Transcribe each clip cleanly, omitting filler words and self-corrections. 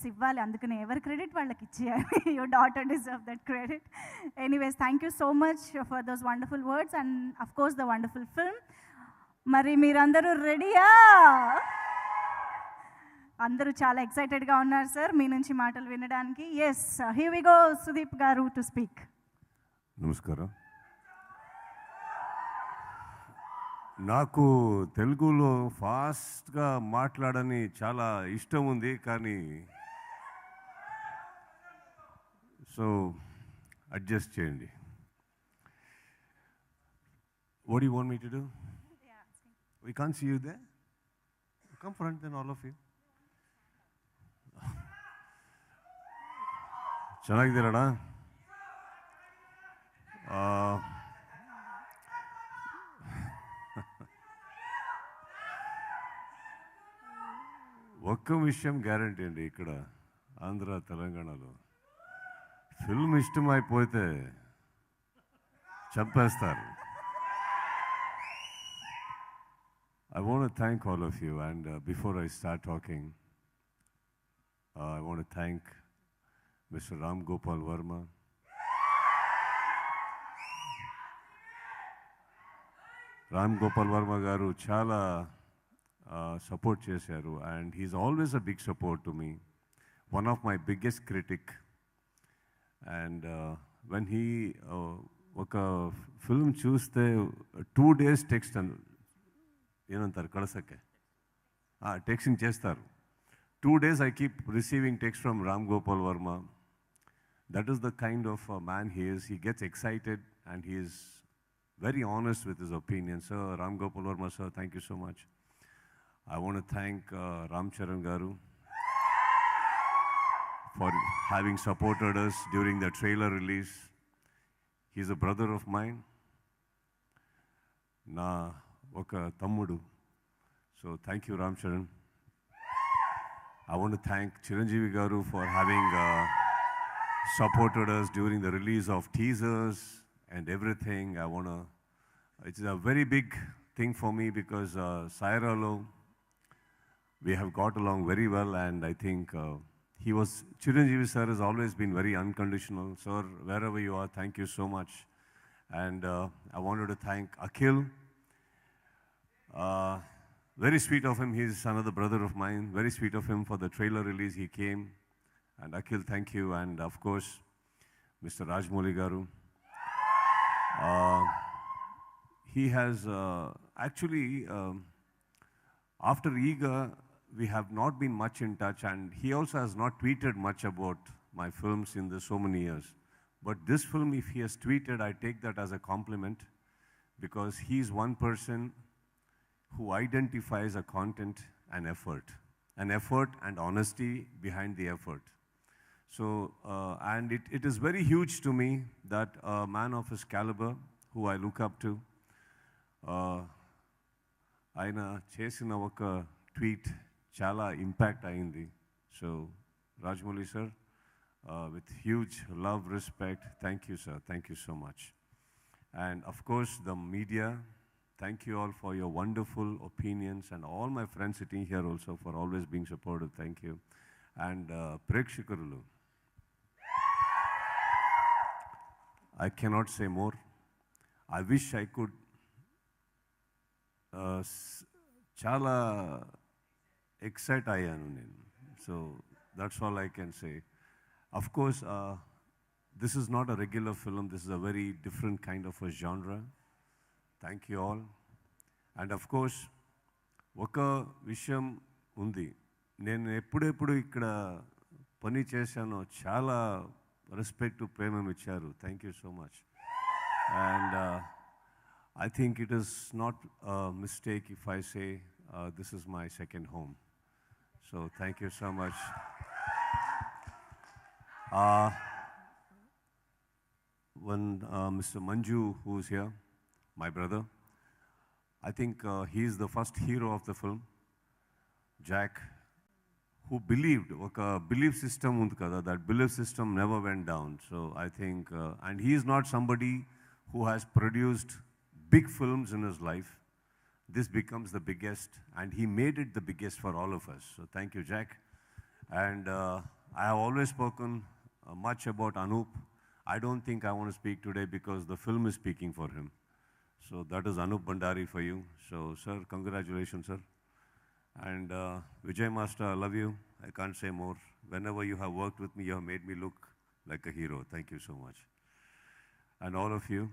Credits ఇవ్వాలి, అందుకని ఎవరి క్రెడిట్ వాళ్ళకి ఇచ్చేయాలి. Your daughter deserve that credit. Anyways, thank you so much for those wonderful words and of course the wonderful film. మరి మీరందరూ రెడీయా? అందరూ చాలా ఎక్సైటెడ్గా ఉన్నారు సార్ మీ నుంచి మాటలు వినడానికి. Yes, here we go, Sudeep garu to speak. నమస్కారం. నాకు తెలుగులో ఫాస్ట్గా మాట్లాడని చాలా ఇష్టం ఉంది, కానీ సో అడ్జస్ట్ చేయండి. What do you want me to do? We can't see you there. Come front then, all of you. ಚೆನ್ನಾಗಿದ್ದೀರಣ್ಣ? ఒక్క విషయం గ్యారంటీ అండి, ఇక్కడ ఆంధ్ర తెలంగాణలో ఫిల్మ్ ఇష్టమైపోతే చంపేస్తారు. I want to thank all of you, and before I start talking, I want to thank Mr. Ram Gopal Verma, Ram Gopal Verma garu chala support chesaru, and he's always a big support to me, one of my biggest critic. And when he oka film chuste 2 days text and ಏನಂತಾರೆ ಕಳಿಸೋಕ್ಕೆ texting చేస్తారు. 2 days I keep receiving text from Ram Gopal Verma. That is the kind of man he is. He gets excited and he is very honest with his opinions. Sir, Ram Gopal Verma sir, thank you so much. I want to thank Ram Charan garu for having supported us during the trailer release. He's a brother of mine. Na oka tammudu. So thank you Ram Charan. I want to thank Chiranjeevi garu for having supported us during the release of teasers and everything. It's a very big thing for me because Sairalo, we have got along very well, and I think Chiranjeevi sir has always been very unconditional. Sir, wherever you are, thank you so much. And I wanted to thank Akhil. Very sweet of him. He's another brother of mine. Very sweet of him for the trailer release. He came. And Akhil, thank you. And of course, Mr. Rajmouli garu. He has actually, after Eager, we have not been much in touch. And he also has not tweeted much about my films in the so many years. But this film, if he has tweeted, I take that as a compliment, because he's one person who identifies a content and effort and honesty behind the effort. So, and it is very huge to me that a man of his caliber, who I look up to, aina chesina oka tweet chala impact ayindi. So, Rajmouli sir, with huge love, respect, thank you sir, thank you so much. And of course the media, thank you all for your wonderful opinions, and all my friends sitting here also for always being supportive. Thank you. And Prekshikarulu, I cannot say more. I wish I could chala excite ayanu nenu. So that's all I can say. Of course, this is not a regular film. This is a very different kind of a genre. Thank you all. And of course, oka vishayam undi. Nenu eppudu ikkada pani chesano chala respect to premam icharu. Thank you so much. And I think it is not a mistake if I say this is my second home. So thank you so much. When Mr. Manju, who is here, my brother, I think he is the first hero of the film. Jack, who believed, oka belief system undi kada, that belief system never went down. So I think, and he is not somebody who has produced big films in his life. This becomes the biggest, and he made it the biggest for all of us. So thank you, Jack. And I have always spoken much about Anup. I don't think I want to speak today because the film is speaking for him. So that is Anup Bandari for you. So, sir, congratulations, sir. And Vijay Master, I love you. I can't say more. Whenever you have worked with me, you have made me look like a hero. Thank you so much. And all of you,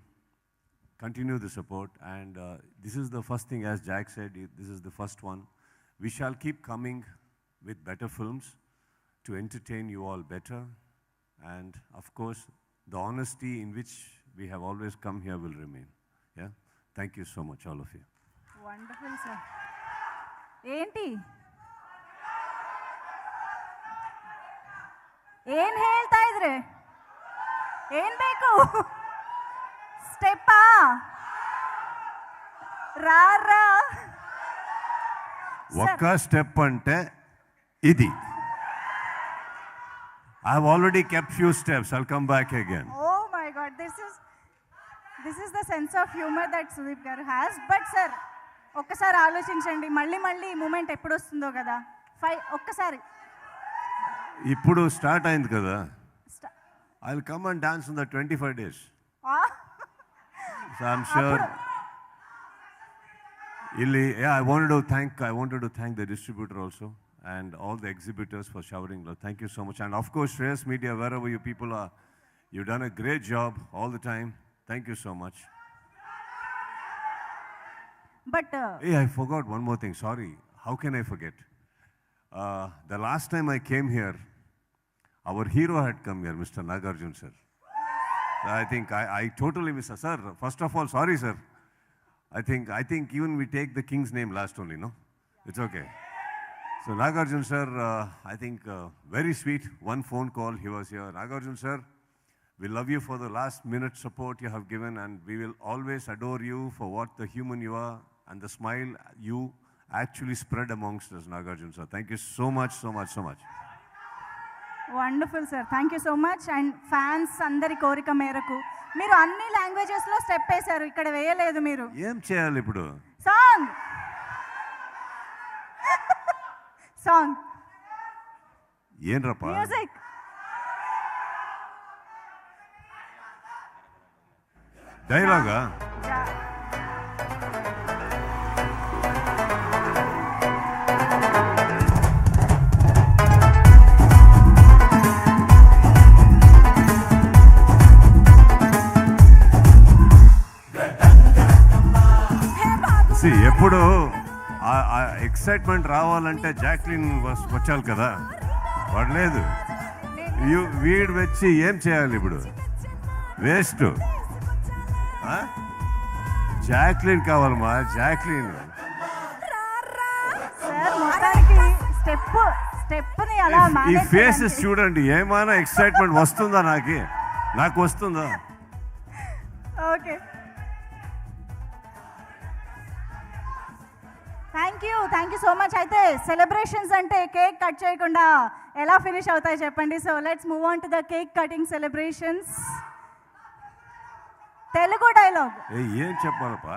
continue the support. And this is the first thing, as Jack said, this is the first one. We shall keep coming with better films to entertain you all better. And of course, the honesty in which we have always come here will remain. Yeah? Thank you so much, all of you. Wonderful, sir. ఏంటి ಏನ್ ಹೇಳ್ತಾ ಇದ್ರೆ ಏನ್ ಬೇಕು ಸ್ಟೆಪ್ಪಾ ರಾ ఒక్క step అంటే ఇది. I have already kept few steps. I'll come back again. Oh my God, this is the sense of humor that Sudeep garu has. But sir, ఒక్కసారి ఆలోచించండి, మళ్ళీ ఈ మూమెంట్ ఎప్పుడు వస్తుందో కదా. ఒక్కసారి ఇప్పుడు స్టార్ట్ అయింది కదా. I'll come and dance in the 25 days. So I'm sure. I wanted to thank the distributor also and all the exhibitors for showering love. Thank you so much. And of course, Shreyas Media, wherever you people are, you've done a great job all the time. Thank you so much. But hey, I forgot one more thing. Sorry. How can I forget? The last time I came here, our hero had come here, Mr. Nagarjun sir. I think I totally missed. Sir, first of all, sorry, sir. I think even we take the king's name last only, no? It's okay. So Nagarjun sir, I think very sweet. One phone call, he was here. Nagarjun sir, we love you for the last minute support you have given, and we will always adore you for what the human you are and the smile you actually spread amongst us, Nagarjun sir. Thank you so much, so much, so much. Wonderful sir, thank you so much. And fans అందరి కోరిక మేరకు మీరు అన్ని లాంగ్వేజెస్లో step వేశారు, ఇక్కడ వేయలేదు మీరు. ఏం చేయాలి ఇప్పుడు? సాంగ్ ఏం రప్ప మ్యూజిక్. డైలాగా? ఎప్పుడు ఎక్సైట్మెంట్ రావాలంటే జాక్లిన్ వచ్చాలి కదా, పడలేదు. వీడు వచ్చి ఏం చేయాలి ఇప్పుడు? వేస్ట్. జాక్లిన్ కావాలమ్మా, జాక్లిన్. ఈ ఫేసెస్ చూడండి, ఏమైనా ఎక్సైట్మెంట్ వస్తుందా? నాకు వస్తుందా? Okay, thank you so much. అయితే సెలబ్రేషన్స్ అంటే కేక్ కట్ చేయకుండా ఎలా ఫినిష్ అవుతాయి చెప్పండి. So let's move on to the cake cutting celebrations. Telugu dialogue ఏం చెప్పాలప్పా?